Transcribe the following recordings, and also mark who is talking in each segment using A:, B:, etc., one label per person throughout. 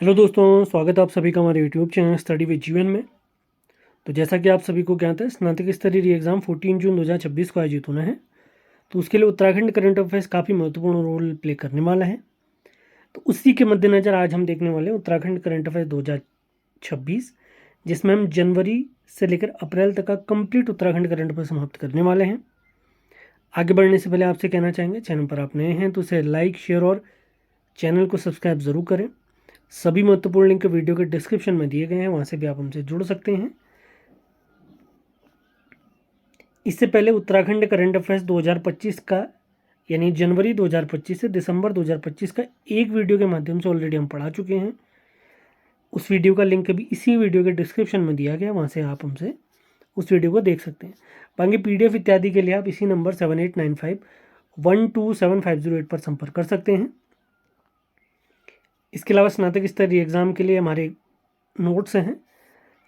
A: Hello दोस्तों, स्वागत है आप सभी का हमारे यूट्यूब चैनल स्टडी विद जीवन में। तो जैसा कि आप सभी को ज्ञात है, स्नातक स्तरीय री एग्ज़ाम 14 जून 2026 को आयोजित होना है। तो उसके लिए उत्तराखंड करंट अफेयर्स काफ़ी महत्वपूर्ण रोल प्ले करने वाला है। तो उसी के मद्देनज़र आज हम देखने वाले हैं उत्तराखंड करंट अफेयर्स 2026, जिसमें हम जनवरी से लेकर अप्रैल तक का कंप्लीट उत्तराखंड करंट अफेयर समाप्त करने वाले हैं। आगे बढ़ने से पहले आपसे कहना चाहेंगे, चैनल पर आप नए हैं तो उसे लाइक, शेयर और चैनल को सब्सक्राइब ज़रूर करें। सभी महत्वपूर्ण लिंक वीडियो के डिस्क्रिप्शन में दिए गए हैं, वहाँ से भी आप हमसे जुड़ सकते हैं। इससे पहले उत्तराखंड करंट अफेयर्स 2025 का, यानी जनवरी 2025 से दिसंबर 2025 का एक वीडियो के माध्यम से ऑलरेडी हम पढ़ा चुके हैं। उस वीडियो का लिंक भी इसी वीडियो के डिस्क्रिप्शन में दिया गया, वहाँ से आप हमसे उस वीडियो को देख सकते हैं। बाकी PDF इत्यादि के लिए आप इसी नंबर 7895127508 पर संपर्क कर सकते हैं। इसके अलावा स्नातक स्तरीय एग्ज़ाम के लिए हमारे नोट्स हैं।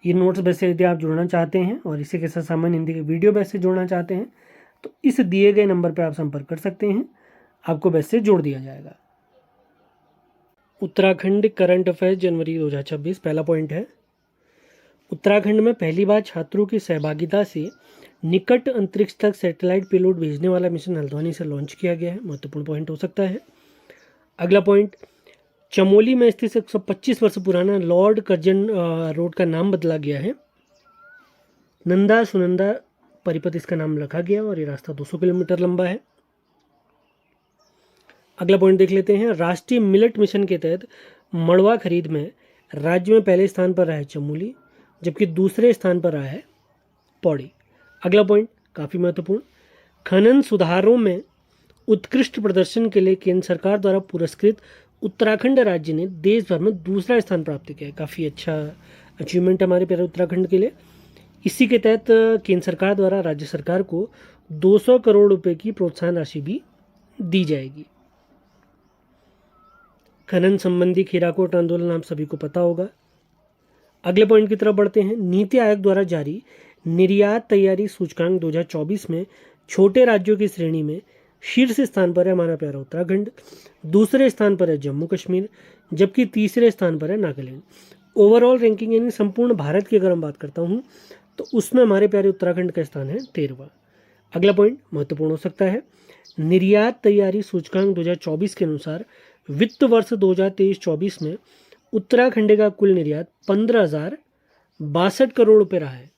A: ये नोट्स बैच से यदि आप जुड़ना चाहते हैं और इसी के साथ सामान्य हिंदी के वीडियो बैच से जुड़ना चाहते हैं तो इस दिए गए नंबर पर आप संपर्क कर सकते हैं, आपको बैच से जोड़ दिया जाएगा। उत्तराखंड करंट अफेयर्स जनवरी 2026, पहला पॉइंट है, उत्तराखंड में पहली बार छात्रों की सहभागिता से निकट अंतरिक्ष तक सैटेलाइट पेलोड भेजने वाला मिशन हल्द्वानी से लॉन्च किया गया है। महत्वपूर्ण पॉइंट हो सकता है। अगला पॉइंट, चमोली में स्थित 125 वर्ष पुराना लॉर्ड कर्जन रोड का नाम बदला गया है। नंदा सुनंदा परिपथ इसका नाम रखा गया और ये रास्ता 200 किलोमीटर लंबा है। अगला पॉइंट देख लेते हैं, राष्ट्रीय मिलेट मिशन के तहत मड़वा खरीद में राज्य में पहले स्थान पर रहा है चमोली, जबकि दूसरे स्थान पर रहा है पौड़ी। अगला पॉइंट काफ़ी महत्वपूर्ण, खनन सुधारों में उत्कृष्ट प्रदर्शन के लिए केंद्र सरकार द्वारा पुरस्कृत उत्तराखंड राज्य ने देश भर में दूसरा स्थान प्राप्त किया है। काफ़ी अच्छा अचीवमेंट हमारे प्यारे उत्तराखंड के लिए। इसी के तहत केंद्र सरकार द्वारा राज्य सरकार को 200 करोड़ रुपए की प्रोत्साहन राशि भी दी जाएगी। खनन संबंधी खीराकोट आंदोलन आप सभी को पता होगा। अगले पॉइंट की तरफ बढ़ते हैं, नीति आयोग द्वारा जारी निर्यात तैयारी सूचकांक 2024 में छोटे राज्यों की श्रेणी में शीर्ष स्थान पर है हमारा प्यारा उत्तराखंड, दूसरे स्थान पर है जम्मू कश्मीर, जबकि तीसरे स्थान पर है नागालैंड। ओवरऑल रैंकिंग यानी संपूर्ण भारत की अगर हम बात करता हूँ तो उसमें हमारे प्यारे उत्तराखंड का स्थान है 13वां। अगला पॉइंट महत्वपूर्ण हो सकता है, निर्यात तैयारी सूचकांक 2024 के अनुसार वित्त वर्ष 2023-24 में उत्तराखंड का कुल निर्यात 15,062 करोड़ रुपये रहा है।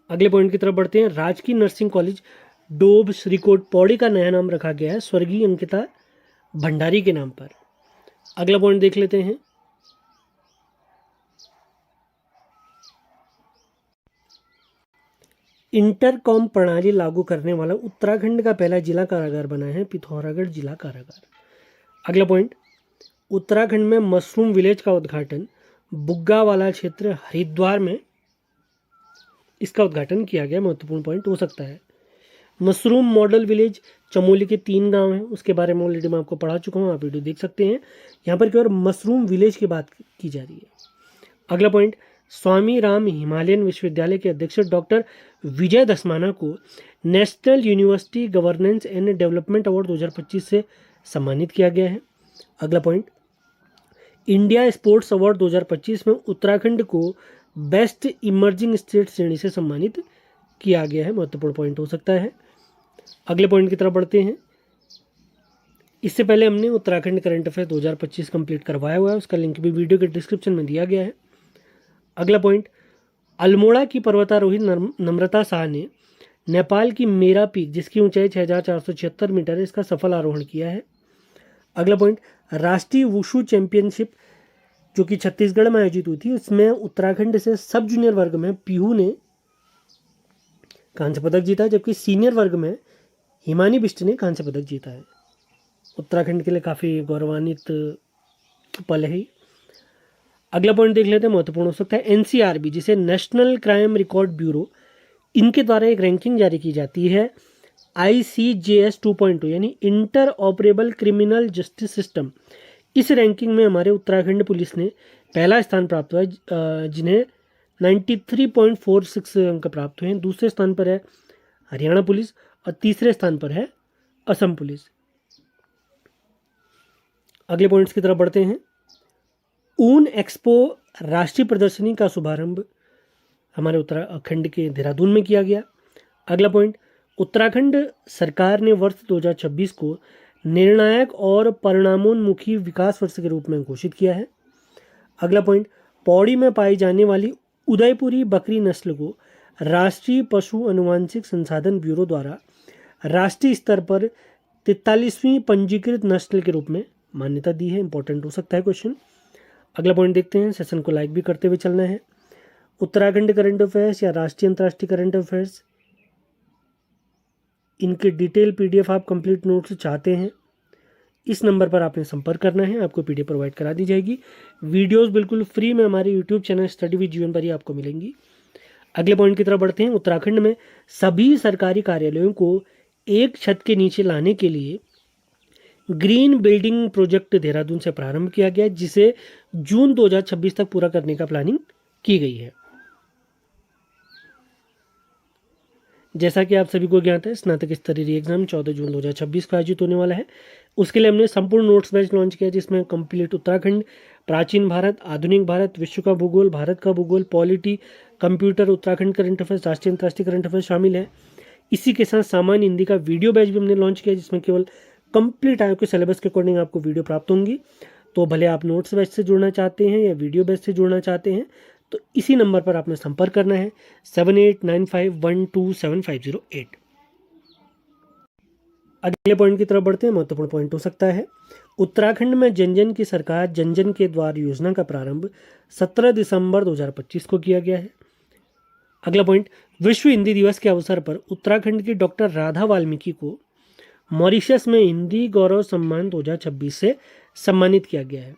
A: अगले पॉइंट की तरफ बढ़ते हैं, राजकीय नर्सिंग कॉलेज डोब श्रीकोट पौड़ी का नया नाम रखा गया है स्वर्गीय अंकिता भंडारी के नाम पर। अगला पॉइंट देख लेते हैं, इंटरकॉम प्रणाली लागू करने वाला उत्तराखंड का पहला जिला कारागार बना है पिथौरागढ़ जिला कारागार। अगला पॉइंट, उत्तराखंड में मशरूम विलेज का उद्घाटन बुग्गा वाला क्षेत्र हरिद्वार में इसका उद्घाटन किया गया। महत्वपूर्ण पॉइंट हो सकता है। मशरूम मॉडल विलेज चमोली के 3 गांव हैं, उसके बारे में ऑलरेडी मैं आपको पढ़ा चुका हूँ, आप वीडियो देख सकते हैं। यहाँ पर केवल मशरूम विलेज की बात की जा रही है। अगला पॉइंट, स्वामी राम हिमालयन विश्वविद्यालय के अध्यक्ष डॉक्टर विजय दसमाना को national university governance and development award 2025 से सम्मानित किया गया है। अगला पॉइंट, इंडिया स्पोर्ट्स अवार्ड 2025 में उत्तराखंड को बेस्ट इमर्जिंग स्टेट श्रेणी से सम्मानित किया गया है। महत्वपूर्ण पॉइंट हो सकता है। अगले पॉइंट की तरफ बढ़ते हैं, इससे पहले हमने उत्तराखंड करंट अफेयर 2025 कंप्लीट करवाया हुआ है, उसका लिंक भी वीडियो के डिस्क्रिप्शन में दिया गया है। अगला पॉइंट, अल्मोड़ा की पर्वतारोही नम्रता शाह ने नेपाल की मेरा पीक, जिसकी ऊंचाई 6,476 मीटर है, इसका सफल आरोहण किया है। अगला पॉइंट, राष्ट्रीय वुशु चैंपियनशिप जो कि छत्तीसगढ़ में आयोजित हुई थी, उसमें उत्तराखंड से सब जूनियर वर्ग में पीहू ने कांस्य पदक जीता, जबकि सीनियर वर्ग में हिमानी बिष्ट ने कांस्य पदक जीता है। उत्तराखंड के लिए काफ़ी गौरवान्वित पल है। अगला पॉइंट देख लेते हैं, महत्वपूर्ण हो सकता है, NCRB जिसे नेशनल क्राइम रिकॉर्ड ब्यूरो, इनके द्वारा एक रैंकिंग जारी की जाती है ICJS 2.2 यानी inter operable criminal justice system. इस रैंकिंग में हमारे उत्तराखंड पुलिस ने पहला स्थान प्राप्त हुआ है, जिन्हें 93.46 अंक प्राप्त हुए हैं। दूसरे स्थान पर है हरियाणा पुलिस और तीसरे स्थान पर है असम पुलिस। अगले पॉइंट्स की तरफ बढ़ते हैं, ऊन एक्सपो राष्ट्रीय प्रदर्शनी का शुभारंभ हमारे उत्तराखंड के देहरादून में किया गया। अगला पॉइंट, उत्तराखंड सरकार ने वर्ष 2026 को निर्णायक और परिणामोन्मुखी विकास वर्ष के रूप में घोषित किया है। अगला पॉइंट, पौड़ी में पाई जाने वाली उदयपुरी बकरी नस्ल को राष्ट्रीय पशु अनुवांशिक संसाधन ब्यूरो द्वारा राष्ट्रीय स्तर पर 43वीं पंजीकृत नस्ल के रूप में मान्यता दी है। इंपॉर्टेंट हो सकता है क्वेश्चन। अगला पॉइंट देखते हैं, सेशन को लाइक भी करते हुए चलना है। उत्तराखंड करंट अफेयर्स या राष्ट्रीय अंतर्राष्ट्रीय करंट अफेयर्स, इनके डिटेल पीडीएफ आप कंप्लीट नोट्स चाहते हैं, इस नंबर पर आपने संपर्क करना है, आपको पीडीएफ प्रोवाइड करा दी जाएगी। वीडियोस बिल्कुल फ्री में हमारे यूट्यूब चैनल स्टडी विद जीवन पर ही आपको मिलेंगी। अगले पॉइंट की तरफ बढ़ते हैं। उत्तराखंड में सभी सरकारी कार्यालयों को एक छत के नीचे लाने के लिए ग्रीन बिल्डिंग प्रोजेक्ट देहरादून से प्रारंभ किया गया, जिसे जून 2026 तक पूरा करने का प्लानिंग की गई है। जैसा कि आप सभी को ज्ञात है, स्नातक स्तरीय एग्जाम 14 जून 2026 को आयोजित होने वाला है। उसके लिए हमने संपूर्ण नोट्स बैच लॉन्च किया, जिसमें कंप्लीट उत्तराखंड, प्राचीन भारत, आधुनिक भारत, विश्व का भूगोल, भारत का भूगोल, polity, computer, Uttarakhand current affairs, राष्ट्रीय अंतर्राष्ट्रीय करंट अफेयर्स शामिल है। इसी के साथ सामान्य हिंदी का वीडियो बैच भी हमने लॉन्च किया, जिसमें केवल कंप्लीट आयोग के सिलेबस के अकॉर्डिंग आपको वीडियो प्राप्त होंगी। तो भले आप नोट्स बैच से जुड़ना चाहते हैं या वीडियो बैच से जुड़ना चाहते हैं, तो इसी नंबर पर आपने संपर्क करना है 7895127508। अगले पॉइंट की तरफ बढ़ते हैं। महत्वपूर्ण पॉइंट हो सकता है, उत्तराखंड में जन जन की सरकार जन जन के द्वार योजना का प्रारंभ 17 दिसंबर 2025 को किया गया है। अगला पॉइंट, विश्व हिंदी दिवस के अवसर पर उत्तराखंड की डॉक्टर राधा वाल्मीकि को मॉरिशस में हिंदी गौरव सम्मान 2026 से सम्मानित किया गया है।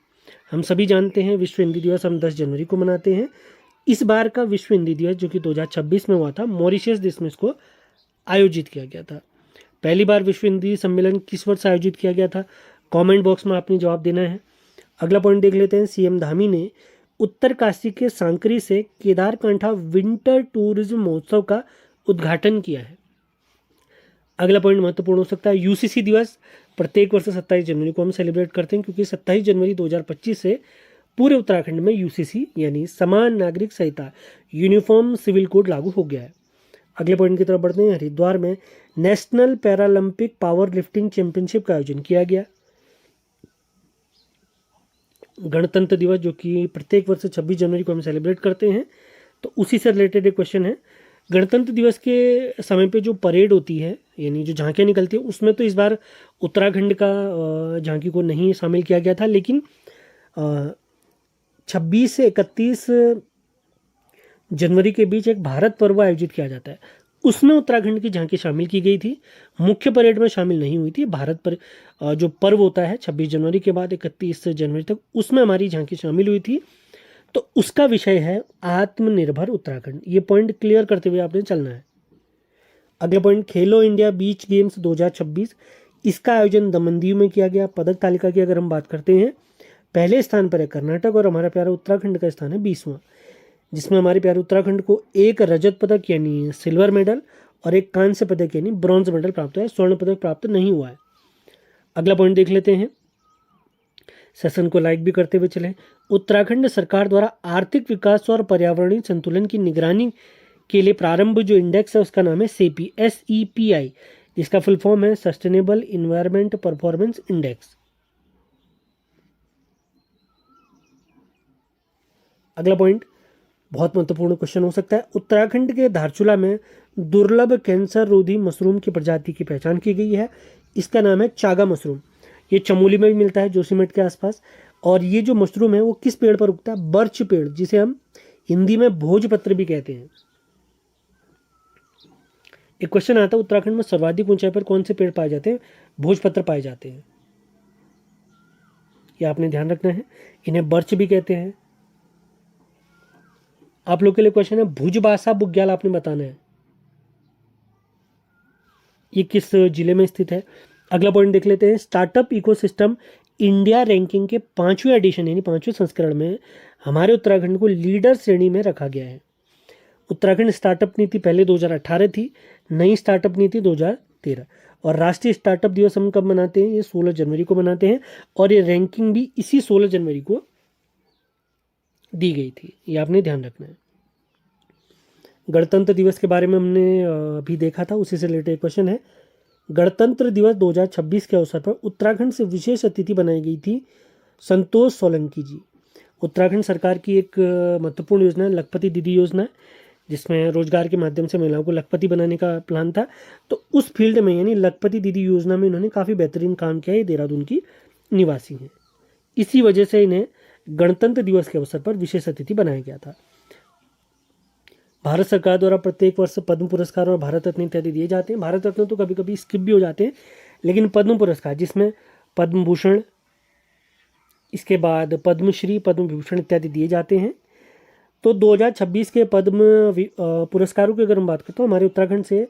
A: हम सभी जानते हैं विश्व हिंदी दिवस हम 10 जनवरी को मनाते हैं। इस बार का विश्व हिंदी दिवस जो कि 2026 में हुआ था, मॉरिशस देश में इसको आयोजित किया गया था। पहली बार विश्व हिंदी सम्मेलन किस वर्ष आयोजित किया गया था? कमेंट बॉक्स में आपने जवाब देना है। अगला पॉइंट देख लेते हैं। सीएम धामी ने उत्तरकाशी के सांकरी से केदारकांठा विंटर टूरिज्म महोत्सव का उद्घाटन किया है। अगला पॉइंट महत्वपूर्ण हो सकता है, यूसीसी दिवस प्रत्येक वर्ष 27 जनवरी को हम सेलिब्रेट करते हैं, क्योंकि 27 जनवरी 2025 से पूरे उत्तराखंड में यूसीसी यानी समान नागरिक संहिता यूनिफॉर्म सिविल कोड लागू हो गया है। अगले पॉइंट की तरफ बढ़ते हैं। हरिद्वार में national Paralympic power lifting championship का आयोजन किया गया। गणतंत्र दिवस जो कि प्रत्येक वर्ष 26 जनवरी को हम सेलिब्रेट करते हैं, तो उसी से रिलेटेड एक क्वेश्चन है। गणतंत्र दिवस के समय पे जो परेड होती है यानी जो झांकियाँ निकलती है, उसमें तो इस बार उत्तराखंड का झांकी को नहीं शामिल किया गया था, लेकिन 26 से 31 जनवरी के बीच एक भारत पर्व आयोजित किया जाता है, उसमें उत्तराखंड की झांकी शामिल की गई थी। मुख्य परेड में शामिल नहीं हुई थी। भारत पर जो पर्व होता है 26 जनवरी के बाद 31 जनवरी तक, उसमें हमारी झांकी शामिल हुई थी। तो उसका विषय है आत्मनिर्भर उत्तराखंड। ये पॉइंट क्लियर करते हुए आपने चलना है। अगला पॉइंट, खेलो इंडिया बीच गेम्स 2026, इसका आयोजन दमनदीव में किया गया। पदक तालिका की अगर हम बात करते हैं, पहले स्थान पर है कर्नाटक और हमारा प्यारा उत्तराखंड का स्थान है 20वां, जिसमें हमारे प्यारे उत्तराखंड को एक रजत पदक यानी सिल्वर मेडल और एक कांस्य पदक यानी ब्रॉन्ज मेडल प्राप्त हुआ है। स्वर्ण पदक प्राप्त नहीं हुआ है। अगला पॉइंट देख लेते हैं। सेशन को लाइक भी करते हुए चलें। उत्तराखंड सरकार द्वारा आर्थिक विकास और पर्यावरणीय संतुलन की निगरानी के लिए प्रारंभ जो इंडेक्स है उसका नाम है सेपी, SEPI, जिसका फुल फॉर्म है सस्टेनेबल इन्वायरमेंट परफॉर्मेंस इंडेक्स। अगला पॉइंट बहुत महत्वपूर्ण क्वेश्चन हो सकता है। उत्तराखंड के धारचूला में दुर्लभ कैंसर रोधी मशरूम की प्रजाति की पहचान की गई है। इसका नाम है चागा मशरूम। ये चमोली में भी मिलता है, जोशीमठ के आसपास। और ये जो मशरूम है वो किस पेड़ पर उगता है? बर्च पेड़, जिसे हम हिंदी में भोजपत्र भी कहते हैं। एक क्वेश्चन आता है, उत्तराखंड में सर्वाधिक ऊंचाई पर कौन से पेड़ पाए जाते हैं? भोजपत्र पाए जाते हैं। यह आपने ध्यान रखना है। इन्हें बर्च भी कहते हैं। आप लोग के लिए क्वेश्चन है, भुजबासा बुग्याल आपने बताना है ये किस जिले में स्थित है। अगला पॉइंट देख लेते हैं। स्टार्टअप इकोसिस्टम इंडिया रैंकिंग के 5वें एडिशन यानी 5वें संस्करण में हमारे उत्तराखंड को लीडर श्रेणी में रखा गया है। उत्तराखंड स्टार्टअप नीति पहले 2018 थी, नई स्टार्टअप नीति 2013। और राष्ट्रीय स्टार्टअप दिवस हम कब मनाते हैं? ये 16 जनवरी को मनाते हैं। और ये रैंकिंग भी इसी 16 जनवरी को दी गई थी, ये आपने ध्यान रखना है। गणतंत्र दिवस के बारे में हमने अभी देखा था, उसी से रिलेटेड क्वेश्चन है। गणतंत्र दिवस 2026 के अवसर पर उत्तराखंड से विशेष अतिथि बनाई गई थी संतोष सोलंकी जी। उत्तराखंड सरकार की एक महत्वपूर्ण योजना है लखपति दीदी योजना, जिसमें रोजगार के माध्यम से महिलाओं को लखपति बनाने का प्लान था। तो उस फील्ड में यानी लखपति दीदी योजना में इन्होंने काफ़ी बेहतरीन काम किया है। देहरादून की निवासी हैं, इसी वजह से इन्हें गणतंत्र दिवस के अवसर पर विशेष अतिथि बनाया गया था। भारत सरकार द्वारा प्रत्येक वर्ष पद्म पुरस्कार और भारत रत्न इत्यादि दिए जाते हैं। भारत रत्न तो कभी कभी स्किप भी हो जाते हैं, लेकिन पद्म पुरस्कार जिसमें पद्म भूषण, इसके बाद पद्मश्री, पद्म विभूषण इत्यादि दिए जाते हैं। तो 2026 के पद्म पुरस्कारों की अगर हम बात करते हैं, हमारे उत्तराखंड से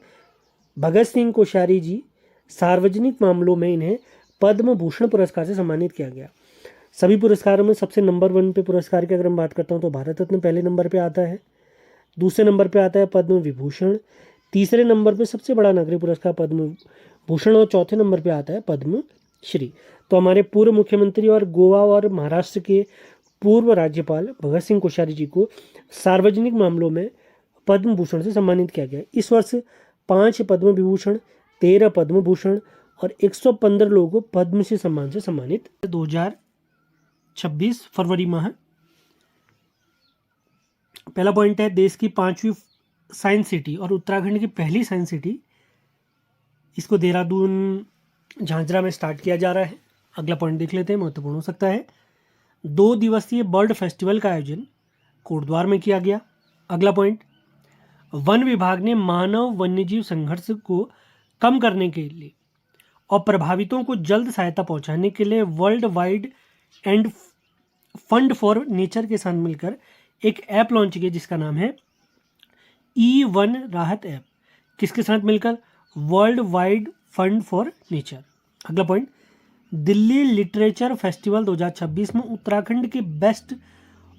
A: भगत सिंह कोश्यारी जी सार्वजनिक मामलों में इन्हें पद्म भूषण पुरस्कार से सम्मानित किया गया। सभी पुरस्कारों में सबसे नंबर 1 पे पुरस्कार की अगर हम बात करता हूँ तो भारत रत्न पहले नंबर पे आता है, दूसरे नंबर पे आता है पद्म विभूषण, तीसरे नंबर पे सबसे बड़ा नागरिक पुरस्कार पद्म भूषण और चौथे नंबर पे आता है पद्म श्री। तो हमारे पूर्व मुख्यमंत्री और गोवा और महाराष्ट्र के पूर्व राज्यपाल भगत सिंह कोश्यारी जी को सार्वजनिक मामलों में पद्म भूषण से सम्मानित किया गया। इस वर्ष 5 पद्म विभूषण, 13 पद्म भूषण और 115 लोगों को पद्मश्री सम्मान से सम्मानित 2026 फरवरी माह। पहला पॉइंट है देश की 5वीं साइंस सिटी और उत्तराखंड की पहली साइंस सिटी, इसको देहरादून झांझरा में स्टार्ट किया जा रहा है। अगला पॉइंट देख लेते हैं, महत्वपूर्ण हो सकता है। 2 दिवसीय बर्ड फेस्टिवल का आयोजन कोटद्वार में किया गया। अगला पॉइंट, वन विभाग ने मानव वन्यजीव संघर्ष को कम करने के लिए और प्रभावितों को जल्द सहायता पहुंचाने के लिए world wide end fund for nature के साथ मिलकर एक ऐप लॉन्च किया जिसका नाम है E1 राहत ऐप। किसके साथ मिलकर? World wide fund for nature. अगला पॉइंट, दिल्ली लिटरेचर फेस्टिवल 2026 में उत्तराखंड के बेस्ट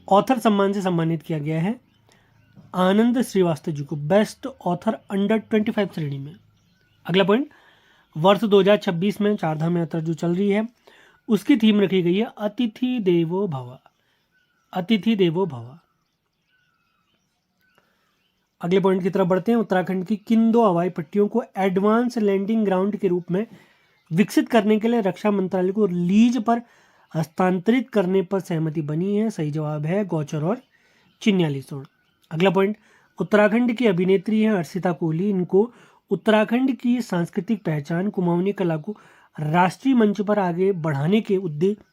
A: ऑथर सम्मान से सम्मानित किया गया है आनंद श्रीवास्तव जी को, बेस्ट ऑथर अंडर 25 श्रेणी में। अगला पॉइंट, वर्ष 2026 में चारधाम यात्रा जो चल रही है उसकी थीम रखी गई है अतिथि देवो भव, अतिथि देवो भव। अगले पॉइंट की तरफ बढ़ते हैं। उत्तराखंड की किन 2 हवाई पट्टियों को एडवांस लैंडिंग ग्राउंड के रूप में विकसित करने के लिए रक्षा मंत्रालय को लीज पर हस्तांतरित करने पर सहमति बनी है? सही जवाब है गौचर और चिन्यालीसोड़। अगला पॉइंट, उत्तराखंड की अभिनेत्री हैं अर्शिता कोहली। इनको उत्तराखंड की सांस्कृतिक पहचान कुमाऊनी कला को राष्ट्रीय मंच पर आगे बढ़ाने के उद्देश्य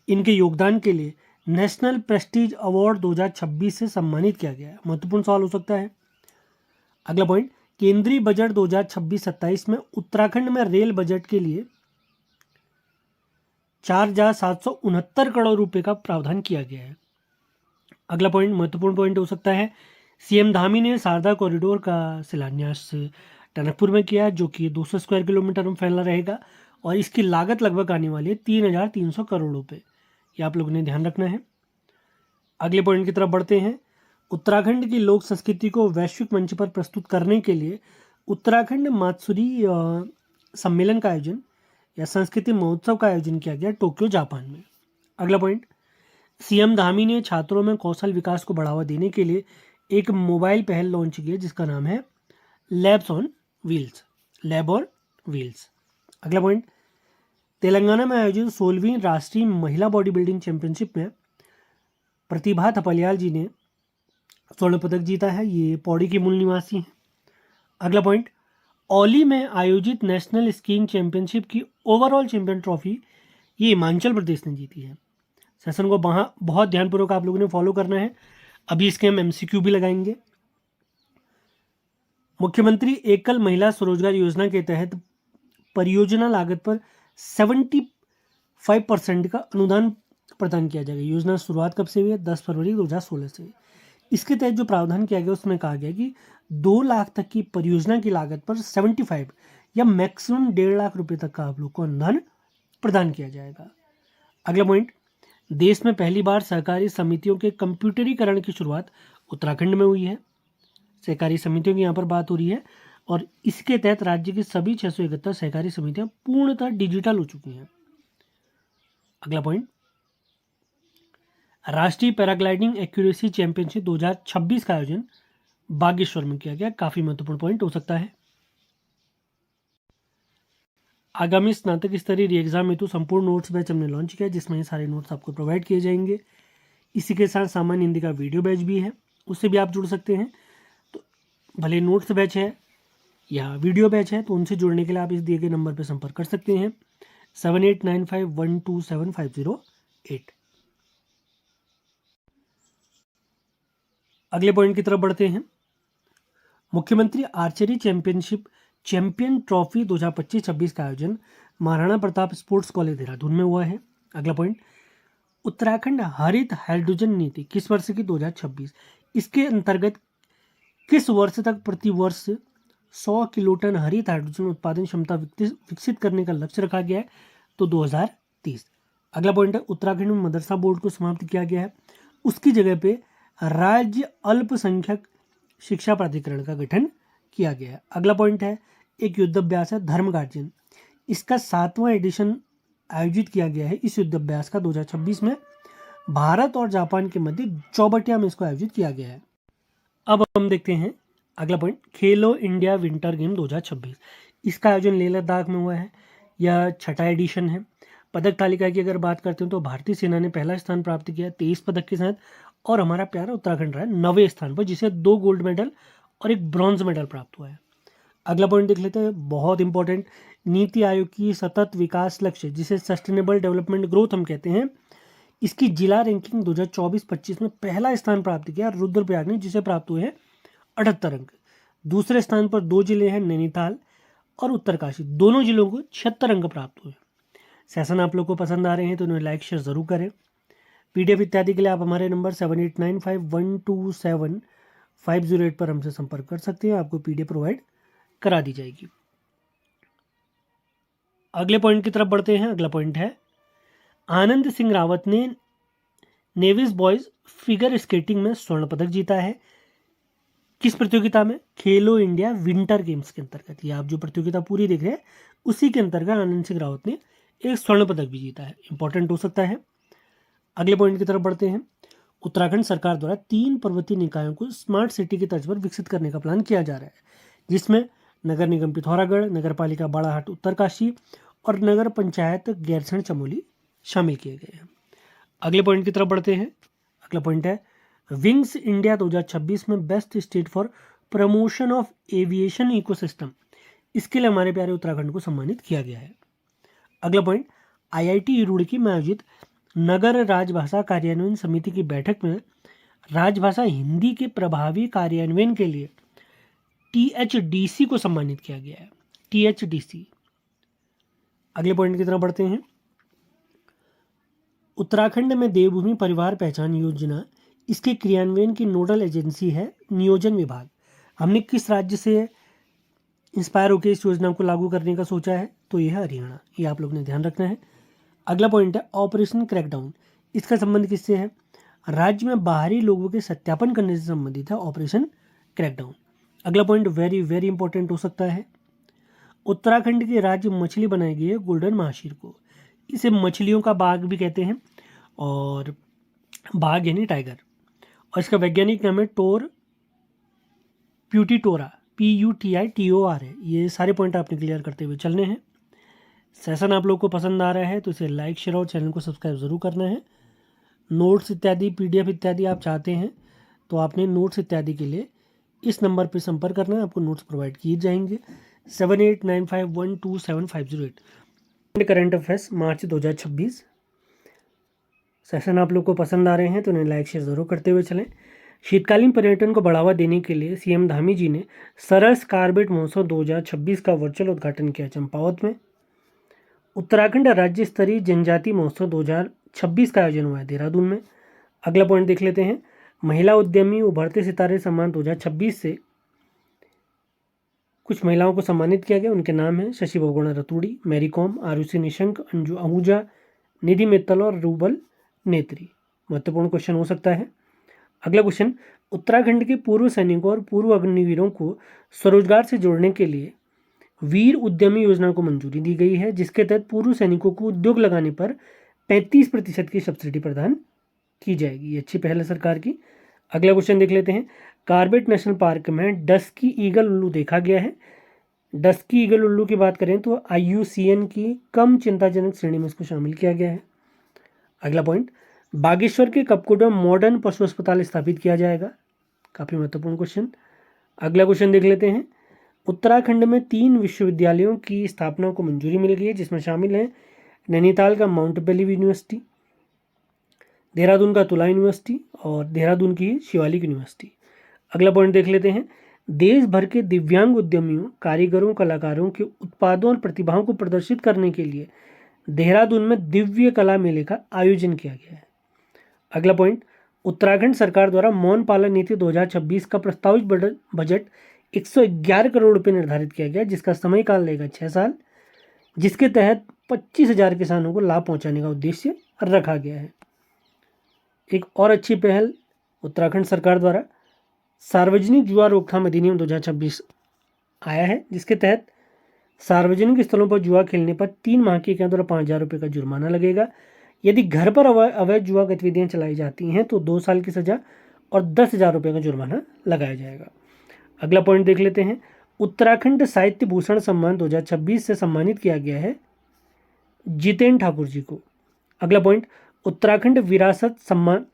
A: इनके योगदान के लिए नेशनल प्रेस्टीज अवार्ड 2026 से सम्मानित किया गया है। महत्वपूर्ण सवाल हो सकता है। अगला पॉइंट, केंद्रीय बजट 2026-27 में उत्तराखंड में रेल बजट के लिए 4,769 करोड़ रुपए का प्रावधान किया गया है। अगला पॉइंट महत्वपूर्ण पॉइंट हो सकता है। सीएम धामी ने शारदा कॉरिडोर का शिलान्यास टनकपुर में किया, जो कि 200 स्क्वायर किलोमीटर में फैला रहेगा और इसकी लागत लगभग आने वाली है 3,300 करोड़ रुपए। ये आप लोगों ने ध्यान रखना है। अगले पॉइंट की तरफ बढ़ते हैं। उत्तराखंड की लोक संस्कृति को वैश्विक मंच पर प्रस्तुत करने के लिए उत्तराखंड मात्सुरी सम्मेलन का आयोजन या संस्कृति महोत्सव का आयोजन किया गया टोक्यो जापान में। अगला पॉइंट, सीएम धामी ने छात्रों में कौशल विकास को बढ़ावा देने के लिए एक मोबाइल पहल लॉन्च की है जिसका नाम है labs on wheels, lab on wheels. अगला पॉइंट, तेलंगाना में आयोजित 16वीं राष्ट्रीय महिला बॉडी बिल्डिंग चैंपियनशिप में प्रतिभा थपलियाल जी ने स्वर्ण पदक जीता है। ये पौड़ी के मूल निवासी हैं। अगला पॉइंट, औली में आयोजित नेशनल स्कीइंग चैंपियनशिप की ओवरऑल चैंपियन ट्रॉफी ये हिमाचल प्रदेश ने जीती है। सेशन को बहुत ध्यानपूर्वक आप लोगों ने फॉलो करना है। अभी इसके हम MCQ भी लगाएंगे। मुख्यमंत्री एकल महिला स्वरोजगार योजना के तहत परियोजना लागत पर 75% का अनुदान प्रदान किया जाएगा। योजना शुरुआत कब से हुई है? 10 फरवरी 2016 से। इसके तहत जो प्रावधान किया गया उसमें कहा गया कि 2 लाख तक की परियोजना की लागत पर 75 या मैक्सिमम 1.5 लाख रुपए तक का आप लोग को अनुदान प्रदान किया जाएगा। अगला पॉइंट, देश में पहली बार सहकारी समितियों के कंप्यूटरीकरण की शुरुआत उत्तराखंड में हुई है। सहकारी समितियों की यहाँ पर बात हो रही है और इसके तहत राज्य की सभी 671 सहकारी समितियां पूर्णतः डिजिटल हो चुकी हैं। अगला पॉइंट, राष्ट्रीय पैराग्लाइडिंग एक्यूरेसी चैंपियनशिप 2026 का आयोजन बागेश्वर में किया गया। काफ़ी महत्वपूर्ण पॉइंट हो सकता है। आगामी स्नातक स्तरीय री एग्जाम हेतु संपूर्ण नोट्स बैच हमने लॉन्च किया, जिसमें ये सारे नोट्स आपको प्रोवाइड किए जाएंगे। इसी के साथ सामान्य हिंदी का वीडियो बैच भी है, उससे भी आप जुड़ सकते हैं। तो भले नोट्स बैच है या वीडियो बैच है, तो उनसे जुड़ने के लिए आप इस दिए गए नंबर पर संपर्क कर सकते हैं 7895127508। अगले पॉइंट की तरफ बढ़ते हैं। मुख्यमंत्री आर्चरी चैंपियन ट्रॉफी 2025-26 का आयोजन महाराणा प्रताप स्पोर्ट्स कॉलेज देहरादून में हुआ है। अगला पॉइंट, उत्तराखंड हरित हाइड्रोजन नीति किस वर्ष की? 2026। इसके अंतर्गत किस वर्ष तक प्रति वर्ष 100 किलोटन हरित हाइड्रोजन उत्पादन क्षमता विकसित करने का लक्ष्य रखा गया है? तो 2030। अगला पॉइंट है, उत्तराखंड में मदरसा बोर्ड को समाप्त किया गया है, उसकी जगह पे राज्य अल्पसंख्यक शिक्षा प्राधिकरण का गठन किया गया है। अगला पॉइंट है, एक युद्धाभ्यास है धर्म गार्जियन, इसका 7वां एडिशन आयोजित किया गया है। इस युद्धाभ्यास का 2026 में भारत और जापान के मध्य चौबटिया में इसको आयोजित किया गया है। अब हम देखते हैं अगला पॉइंट, खेलो इंडिया विंटर गेम 2026। इसका आयोजन लेह लद्दाख में हुआ है। यह 6वां एडिशन है। पदक तालिका की अगर बात करते हैं तो भारतीय सेना ने पहला स्थान प्राप्त किया 23 पदक के साथ, और हमारा प्यारा उत्तराखंड रहा 9वें स्थान पर, जिसे 2 गोल्ड मेडल और 1 ब्रॉन्ज मेडल प्राप्त हुआ है। अगला पॉइंट देख लेते हैं, बहुत इंपॉर्टेंट, नीति आयोग की सतत विकास लक्ष्य, जिसे सस्टेनेबल डेवलपमेंट ग्रोथ हम कहते हैं, इसकी जिला रैंकिंग 2024-25 में पहला स्थान प्राप्त किया रुद्रप्रयाग ने, जिसे प्राप्त हुए हैं 78 अंक। दूसरे स्थान पर 2 जिले हैं, नैनीताल और उत्तरकाशी, दोनों जिलों को 76 अंक प्राप्त हुए। सेशन आप लोग को पसंद आ रहे हैं तो उन्हें लाइक शेयर ज़रूर करें। पीडीएफ इत्यादि के लिए आप हमारे नंबर 7895127508 पर हमसे संपर्क कर सकते हैं, आपको पीडीएफ प्रोवाइड करा दी जाएगी। अगले पॉइंट की तरफ बढ़ते हैं। अगला पॉइंट है, आनंद सिंह रावत ने नेविस बॉयज फिगर स्केटिंग में स्वर्ण पदक जीता है। किस प्रतियोगिता में? खेलो इंडिया विंटर गेम्स के अंतर्गत। ये आप जो प्रतियोगिता पूरी देख रहे हैं उसी के अंतर्गत आनंद सिंह रावत ने एक स्वर्ण पदक भी जीता है, इंपॉर्टेंट हो सकता है। अगले पॉइंट की तरफ बढ़ते हैं। उत्तराखंड सरकार द्वारा 3 पर्वतीय निकायों को स्मार्ट सिटी की तर्ज पर विकसित करने का प्लान किया जा रहा है, जिसमें नगर निगम पिथौरागढ़, नगर पालिका बाड़ाहाट उत्तरकाशी और नगर पंचायत गैरसैंण चमोली शामिल किए गए हैं। अगले पॉइंट की तरफ बढ़ते हैं। अगला पॉइंट है, विंग्स इंडिया 2026 में best state for promotion of aviation ecosystem, इसके लिए हमारे प्यारे उत्तराखंड को सम्मानित किया गया है। अगला पॉइंट, आईआईटी रुड़की में आयोजित नगर राजभाषा कार्यान्वयन समिति की बैठक में राजभाषा हिंदी के प्रभावी कार्यान्वयन के लिए THDC को सम्मानित किया गया है, THDC। अगले पॉइंट की तरफ बढ़ते हैं। उत्तराखंड में देवभूमि परिवार पहचान योजना, इसके क्रियान्वयन की नोडल एजेंसी है नियोजन विभाग। हमने किस राज्य से इंस्पायर होकर इस योजना को लागू करने का सोचा है? तो यह है हरियाणा। ये आप लोग ने ध्यान रखना है। अगला पॉइंट है, ऑपरेशन क्रैकडाउन, इसका संबंध किससे है? राज्य में बाहरी लोगों के सत्यापन करने से संबंधित है ऑपरेशन क्रैकडाउन। अगला पॉइंट वेरी वेरी इंपॉर्टेंट हो सकता है। उत्तराखंड की राज्य मछली बनाई गई है गोल्डन महाशीर को, इसे मछलियों का बाग भी कहते हैं, और बाघ यानी टाइगर, और इसका वैज्ञानिक नाम है टोर प्यूटिटोरा, PUTITOR है। ये सारे पॉइंट आपने क्लियर करते हुए चलने हैं। सेशन आप लोग को पसंद आ रहा है तो इसे लाइक शेयर और चैनल को सब्सक्राइब ज़रूर करना है। नोट्स इत्यादि PDF इत्यादि आप चाहते हैं तो आपने नोट्स इत्यादि के लिए इस नंबर पर संपर्क करना है, आपको नोट्स प्रोवाइड किए जाएंगे 7895127508। करंट अफेयर्स मार्च 2026। सेशन आप लोग को पसंद आ रहे हैं तो उन्हें लाइक शेयर ज़रूर करते हुए चलें। शीतकालीन पर्यटन को बढ़ावा देने के लिए CM धामी जी ने सरस कार्बेट महोत्सव 2026 का वर्चुअल उद्घाटन किया चंपावत में। उत्तराखंड राज्य स्तरीय जनजाति महोत्सव 2026 का आयोजन हुआ है देहरादून में। अगला पॉइंट देख लेते हैं, महिला उद्यमी उभरते सितारे सम्मान 2026 से कुछ महिलाओं को सम्मानित किया गया। उनके नाम हैं शशि बहुगुणा रतूड़ी, मैरी कॉम, आरुषि निशंक, अंजू आहूजा, निधि मित्तल और रूबल नेत्री। महत्वपूर्ण क्वेश्चन हो सकता है। अगला क्वेश्चन, उत्तराखंड के पूर्व सैनिकों और पूर्व अग्निवीरों को स्वरोजगार से जोड़ने के लिए वीर उद्यमी योजना को मंजूरी दी गई है, जिसके तहत पूर्व सैनिकों को उद्योग लगाने पर 35% की सब्सिडी प्रदान की जाएगी। ये अच्छी पहल है सरकार की। अगला क्वेश्चन देख लेते हैं। कार्बेट नेशनल पार्क में डस्की ईगल उल्लू देखा गया है। डस्की ईगल उल्लू की बात करें तो IUCN की कम चिंताजनक श्रेणी में इसको शामिल किया गया है। अगला पॉइंट, बागेश्वर के कपकोट में मॉडर्न पशु अस्पताल स्थापित किया जाएगा। काफ़ी महत्वपूर्ण क्वेश्चन। अगला क्वेश्चन देख लेते हैं। उत्तराखंड में 3 विश्वविद्यालयों की स्थापना को मंजूरी मिल गई है, जिसमें शामिल हैं नैनीताल का माउंट बेलीव यूनिवर्सिटी, देहरादून का तुला यूनिवर्सिटी और देहरादून की शिवालिक यूनिवर्सिटी। अगला पॉइंट देख लेते हैं। देश भर के दिव्यांग उद्यमियों, कारीगरों, कलाकारों के उत्पादों और प्रतिभाओं को प्रदर्शित करने के लिए देहरादून में दिव्य कला मेले का आयोजन किया गया है। अगला पॉइंट, उत्तराखंड सरकार द्वारा मौन पालन नीति 2026 का प्रस्तावित बजट 111 करोड़ रुपये निर्धारित किया गया, जिसका समय काल रहेगा 6 साल, जिसके तहत 25,000 किसानों को लाभ पहुंचाने का उद्देश्य रखा गया है। एक और अच्छी पहल उत्तराखंड सरकार द्वारा सार्वजनिक जुआ रोकथाम अधिनियम 2026 आया है, जिसके तहत सार्वजनिक स्थलों पर जुआ खेलने पर 3 माह की कैद और 5,000 रुपये का जुर्माना लगेगा। यदि घर पर अवैध जुआ गतिविधियां चलाई जाती हैं तो 2 साल की सजा और 10,000 रुपये का जुर्माना लगाया जाएगा। अगला पॉइंट देख लेते हैं। उत्तराखंड साहित्य भूषण सम्मान 2026 से सम्मानित किया गया है जितेन ठाकुर जी को। अगला पॉइंट, उत्तराखंड विरासत सम्मान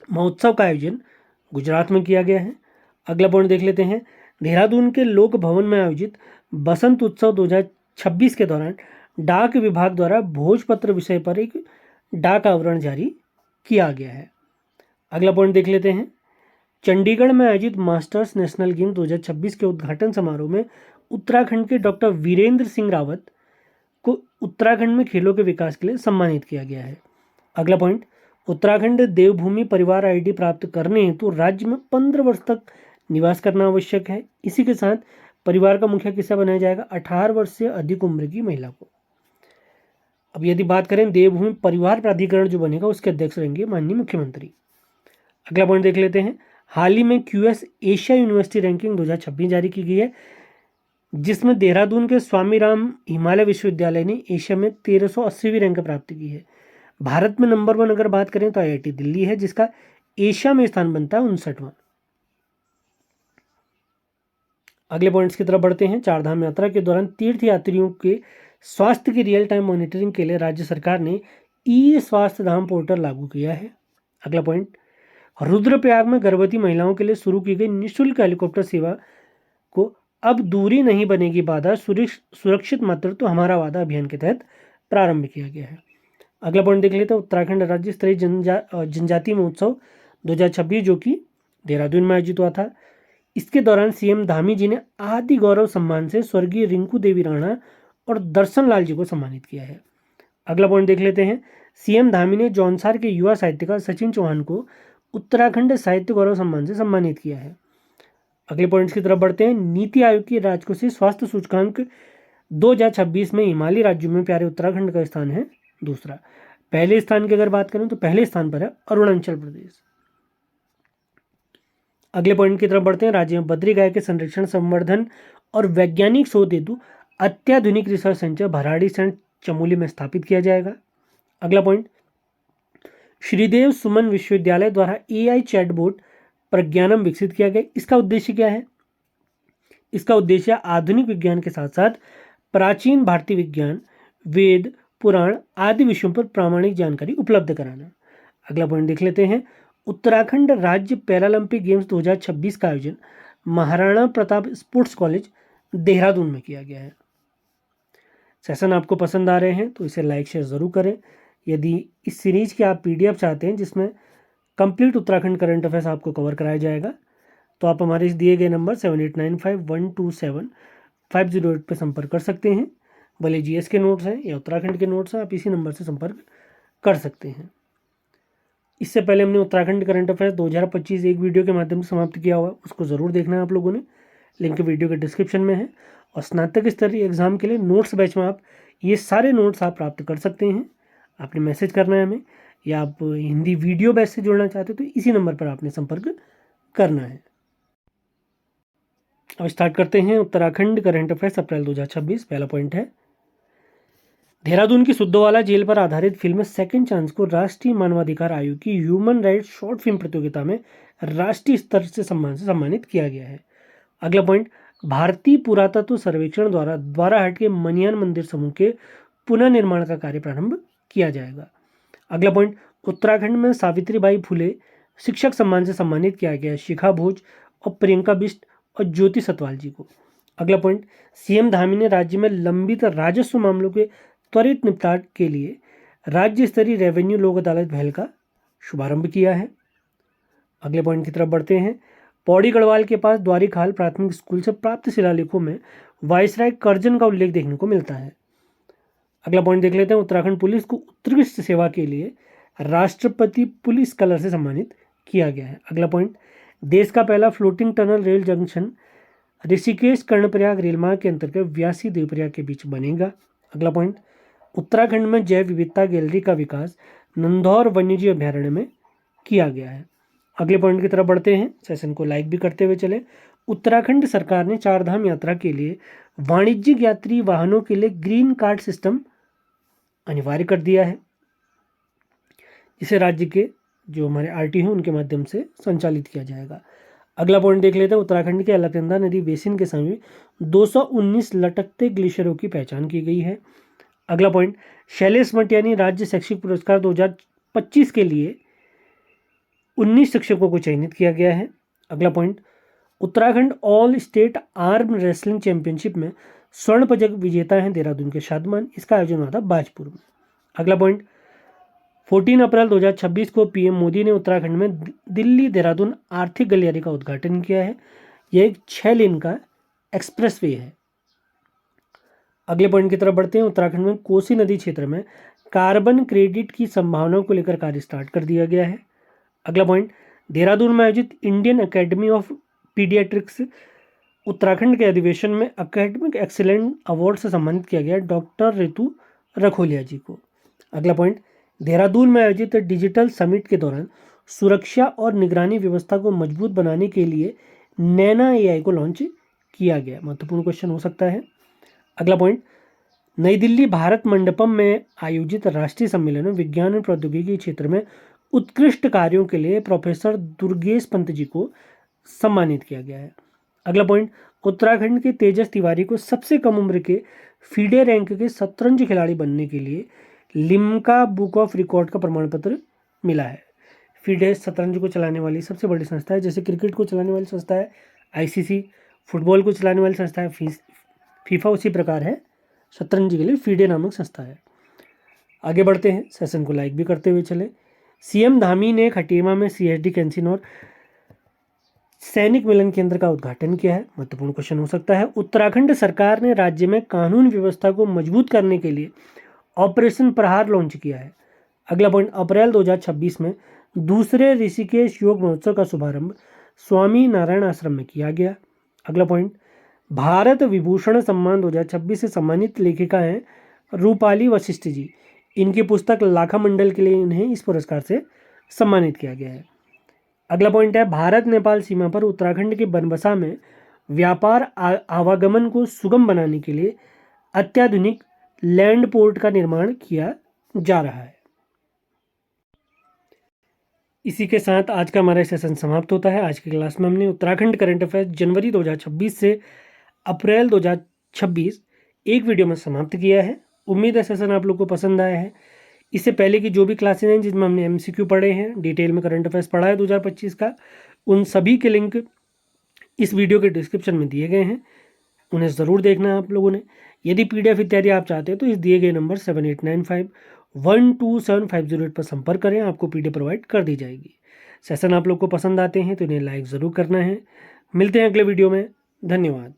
A: महोत्सव का आयोजन गुजरात में किया गया है। अगला पॉइंट देख लेते हैं। देहरादून के लोक भवन में आयोजित बसंत उत्सव 2026 के दौरान डाक विभाग द्वारा भोजपत्र विषय पर एक डाक आवरण जारी किया गया है। अगला पॉइंट देख लेते हैं। चंडीगढ़ में आयोजित मास्टर्स नेशनल गेम 2026 के उद्घाटन समारोह में उत्तराखंड के डॉक्टर वीरेंद्र सिंह रावत को उत्तराखंड में खेलों के विकास के लिए सम्मानित किया गया है। अगला पॉइंट, उत्तराखंड देवभूमि परिवार ID प्राप्त करने हेतु राज्य में 15 वर्ष तक निवास करना आवश्यक है। इसी के साथ परिवार का मुखिया किसे बनाया जाएगा? 18 वर्ष से अधिक उम्र की महिला को। अब यदि बात करें देवभूमि परिवार प्राधिकरण जो बनेगा उसके अध्यक्ष रहेंगे माननीय मुख्यमंत्री। अगला पॉइंट देख लेते हैं। हाल ही में QS एशिया यूनिवर्सिटी रैंकिंग 2026 जारी की गई है, जिसमें देहरादून के स्वामी राम हिमालय विश्वविद्यालय ने एशिया में 1380वीं रैंक प्राप्त की है। भारत में नंबर 1 अगर बात करें तो IIT दिल्ली है, जिसका एशिया में स्थान बनता है 59वां। अगले पॉइंट्स की तरफ बढ़ते हैं। 4 धाम यात्रा के दौरान तीर्थ यात्रियों के स्वास्थ्य की रियल टाइम मॉनिटरिंग के लिए राज्य सरकार ने स्वास्थ्य धाम पोर्टल लागू किया है। अगला पॉइंट, रुद्रप्रयाग में गर्भवती महिलाओं के लिए शुरू की गई निःशुल्क हेलीकॉप्टर सेवा को अब दूरी नहीं बनेगी बाधा, सुरक्षित मातृत्व हमारा वादा अभियान के तहत प्रारंभ किया गया है। अगला पॉइंट देख लेते हैं। उत्तराखंड राज्य स्तरीय जनजातीय महोत्सव 2026 जो कि देहरादून में आयोजित हुआ था, इसके दौरान CM धामी जी ने आदि गौरव सम्मान से स्वर्गीय रिंकू देवी राणा और दर्शन लाल जी को सम्मानित किया है। अगला पॉइंट देख लेते हैं। CM धामी ने जौनसार के युवा साहित्यकार सचिन चौहान को उत्तराखंड साहित्य गौरव सम्मान से सम्मानित किया है। अगले पॉइंट्स की तरफ बढ़ते हैं। नीति आयोग की राजकोषीय स्वास्थ्य सूचकांक 2026 में हिमालयी राज्यों में प्यारे उत्तराखंड का स्थान है दूसरा। पहले स्थान की अगर बात करें तो पहले स्थान पर है अरुणाचल प्रदेश। अगले पॉइंट की तरफ बढ़ते हैं। राज्य में बद्री गाय के संरक्षण, संवर्धन और वैज्ञानिक शोध हेतु अत्याधुनिक रिसर्च सेंटर भराड़ीसैंण चमोली में स्थापित किया जाएगा। अगला पॉइंट, श्रीदेव सुमन विश्वविद्यालय द्वारा AI चैटबॉट प्रज्ञानम विकसित किया गया। इसका उद्देश्य क्या है? इसका उद्देश्य आधुनिक विज्ञान के साथ साथ प्राचीन भारतीय विज्ञान, वेद, पुराण आदि विषयों पर प्रामाणिक जानकारी उपलब्ध कराना। अगला पॉइंट देख लेते हैं। उत्तराखंड राज्य पैरालंपिक गेम्स 2026 का आयोजन महाराणा प्रताप स्पोर्ट्स कॉलेज देहरादून में किया गया है। सेशन आपको पसंद आ रहे हैं तो इसे लाइक शेयर ज़रूर करें। यदि इस सीरीज की आप PDF चाहते हैं जिसमें कंप्लीट उत्तराखंड करंट अफेयर्स आपको कवर कराया जाएगा, तो आप हमारे इस दिए गए नंबर 7895127508 पर संपर्क कर सकते हैं। भले GS के नोट्स हैं या उत्तराखंड के नोट्स हैं, आप इसी नंबर से संपर्क कर सकते हैं। इससे पहले हमने उत्तराखंड करंट अफेयर्स 2025 एक वीडियो के माध्यम से समाप्त किया हुआ, उसको ज़रूर देखना है आप लोगों ने, लिंक वीडियो के डिस्क्रिप्शन में है। और स्नातक स्तरीय एग्जाम के लिए नोट्स बैच में आप ये सारे नोट्स आप प्राप्त कर सकते हैं। आपने मैसेज करना है हमें, या आप हिंदी वीडियो बैच से जुड़ना चाहते हो तो इसी नंबर पर आपने संपर्क करना है। अब स्टार्ट करते हैं उत्तराखंड करंट अफेयर्स अप्रैल 2026। पहला पॉइंट है, देहरादून की सुद्दोवाला जेल पर आधारित फिल्म सेकंड चांस को राष्ट्रीय मानवाधिकार आयोग की ह्यूमन राइट्स शॉर्ट फिल्म प्रतियोगिता में राष्ट्रीय स्तर से सम्मानित किया गया है। अगला पॉइंट, भारतीय पुरातत्व सर्वेक्षण द्वारा द्वाराहाट के मनियान मंदिर समूह के पुनर्निर्माण का कार्य प्रारंभ किया जाएगा। अगला पॉइंट, उत्तराखंड में सावित्रीबाई फुले शिक्षक सम्मान से सम्मानित किया गया है शिखा भोज और प्रियंका बिष्ट और ज्योति सतवाल जी को। अगला पॉइंट, सीएम धामी ने राज्य में लंबित राजस्व मामलों के त्वरित निपटान के लिए राज्य स्तरीय रेवेन्यू लोक अदालत पहल का शुभारंभ किया है। अगले पॉइंट की तरफ बढ़ते हैं। पौड़ी गढ़वाल के पास द्वारीखाल प्राथमिक स्कूल से प्राप्त शिलालेखों में वायसराय कर्जन का उल्लेख देखने को मिलता है। अगला पॉइंट देख लेते हैं। उत्तराखंड पुलिस को उत्कृष्ट सेवा के लिए राष्ट्रपति पुलिस कलर से सम्मानित किया गया है। अगला पॉइंट, देश का पहला floating tunnel rail junction Rishikesh Karnaprayag रेलमार्ग के अंतर्गत व्यासी देवप्रयाग के बीच बनेगा। अगला पॉइंट, उत्तराखंड में जैव विविधता गैलरी का विकास नंदौर वन्यजीव अभ्यारण्य में किया गया है। अगले पॉइंट की तरफ बढ़ते हैं। सेशन को लाइक भी करते हुए चले। उत्तराखंड सरकार ने चारधाम यात्रा के लिए वाणिज्यिक यात्री वाहनों के लिए ग्रीन कार्ड सिस्टम अनिवार्य कर दिया है। इसे राज्य के जो हमारे आरटी हैं उनके माध्यम से संचालित किया जाएगा। अगला पॉइंट देख लेते हैं। उत्तराखंड के अलकनंदा नदी बेसिन के समीप 219 लटकते ग्लेशियरों की पहचान की गई है। अगला पॉइंट, शैलेश मटियानी राज्य शैक्षिक पुरस्कार 2025 के लिए 19 शिक्षकों को चयनित किया गया है। अगला point, Uttarakhand all state arm wrestling championship में स्वर्ण पदक विजेता हैं देहरादून के शादमान। इसका आयोजन हुआ था बाजपुर में। अगला पॉइंट, 14 अप्रैल 2026 को पीएम मोदी ने उत्तराखंड में दिल्ली देहरादून आर्थिक गलियारे का उद्घाटन किया है। यह एक 6 लेन का एक्सप्रेसवे है। अगले पॉइंट की तरफ बढ़ते हैं। उत्तराखंड में कोसी नदी क्षेत्र में कार्बन क्रेडिट की संभावनाओं को लेकर कार्य स्टार्ट कर दिया गया है। अगला पॉइंट, देहरादून में आयोजित Indian academy of paediatrics Uttarakhand के अधिवेशन में एकेडमिक एक्सीलेंट अवार्ड से सम्मानित किया गया डॉक्टर ऋतु रखोलिया जी को। अगला पॉइंट, देहरादून में आयोजित डिजिटल समिट के दौरान सुरक्षा और निगरानी व्यवस्था को मजबूत बनाने के लिए नैना एआई को लॉन्च किया गया। महत्वपूर्ण क्वेश्चन हो सकता है। अगला पॉइंट, नई दिल्ली भारत मंडपम में आयोजित राष्ट्रीय सम्मेलन में विज्ञान और प्रौद्योगिकी क्षेत्र में उत्कृष्ट कार्यों के लिए प्रोफेसर दुर्गेश पंत जी को सम्मानित किया गया है। अगला पॉइंट, उत्तराखंड के तेजस तिवारी को सबसे कम उम्र के फीडे रैंक के शतरंज खिलाड़ी बनने के लिए लिम्का बुक ऑफ रिकॉर्ड का प्रमाण पत्र मिला है। फीडे शतरंज को चलाने वाली सबसे बड़ी संस्था है। जैसे क्रिकेट को चलाने वाली संस्था है आईसीसी, फुटबॉल को चलाने वाली संस्था है फीफा, उसी प्रकार है शतरंज के लिए फीडे नामक संस्था है। आगे बढ़ते हैं। सेशन को लाइक भी करते हुए चले। सीएम धामी ने खटीमा में सीएसडी कैंटीन और सैनिक मिलन केंद्र का उद्घाटन किया है। महत्वपूर्ण क्वेश्चन हो सकता है। उत्तराखंड सरकार ने राज्य में कानून व्यवस्था को मजबूत करने के लिए ऑपरेशन प्रहार लॉन्च किया है। अगला पॉइंट, अप्रैल 2026 में दूसरे ऋषिकेश योग महोत्सव का शुभारंभ स्वामी नारायण आश्रम में किया गया। अगला पॉइंट, भारत विभूषण सम्मान 2026 से सम्मानित लेखिका हैं रूपाली वशिष्ठ जी। इनकी पुस्तक लाखा मंडल के लिए इन्हें इस पुरस्कार से सम्मानित किया गया है। अगला पॉइंट है, भारत नेपाल सीमा पर उत्तराखंड के बनबसा में व्यापार आवागमन को सुगम बनाने के लिए अत्याधुनिक लैंड पोर्ट का निर्माण किया जा रहा है। इसी के साथ आज का हमारा सेशन समाप्त होता है। आज की क्लास में हमने उत्तराखंड करंट अफेयर्स जनवरी 2026 से अप्रैल 2026 एक वीडियो में समाप्त किया है। उम्मीद है सेशन आप लोग को पसंद आया है। इससे पहले की जो भी क्लासेज हैं जिसमें हमने एमसीक्यू पढ़े हैं, डिटेल में करंट अफेयर्स पढ़ा है 2025 का, उन सभी के लिंक इस वीडियो के डिस्क्रिप्शन में दिए गए हैं। उन्हें ज़रूर देखना है आप लोगों ने। यदि पीडीएफ इत्यादि आप चाहते हैं तो इस दिए गए नंबर 7895127508 पर संपर्क करें, आपको पीडीएफ प्रोवाइड कर दी जाएगी। सेशन आप लोग को पसंद आते हैं तो इन्हें लाइक ज़रूर करना है। मिलते हैं अगले वीडियो में। धन्यवाद।